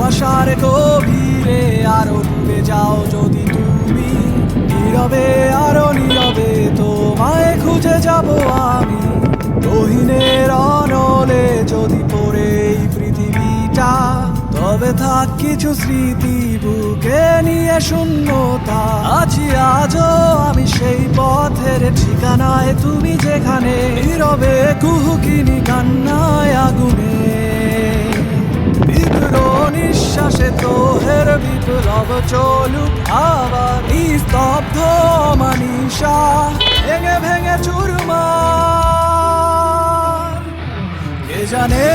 ভালোবাসার গভীরে আরো ডুবে যাও যদি তুমি, নীরবে আরো নীরবে তোমায় খুঁজে যাব আমি। গহীনের অনলে যদি পড়ে এই পৃথিবীটা, তবে থাক কিছু স্মৃতি বুকে নিয়ে শূন্যতা। আছি আজও আমি সেই পথের ঠিকানায়, তুমি যেখানে নীরবে কুহুকিনি কান্নায় আগুনে। তীব্র নিঃশ্বাসে তোহের বিপ্লব চলুক আবার, স্তব্ধ মানিসা ভেঙে ভেঙে চুরমার। কে জানে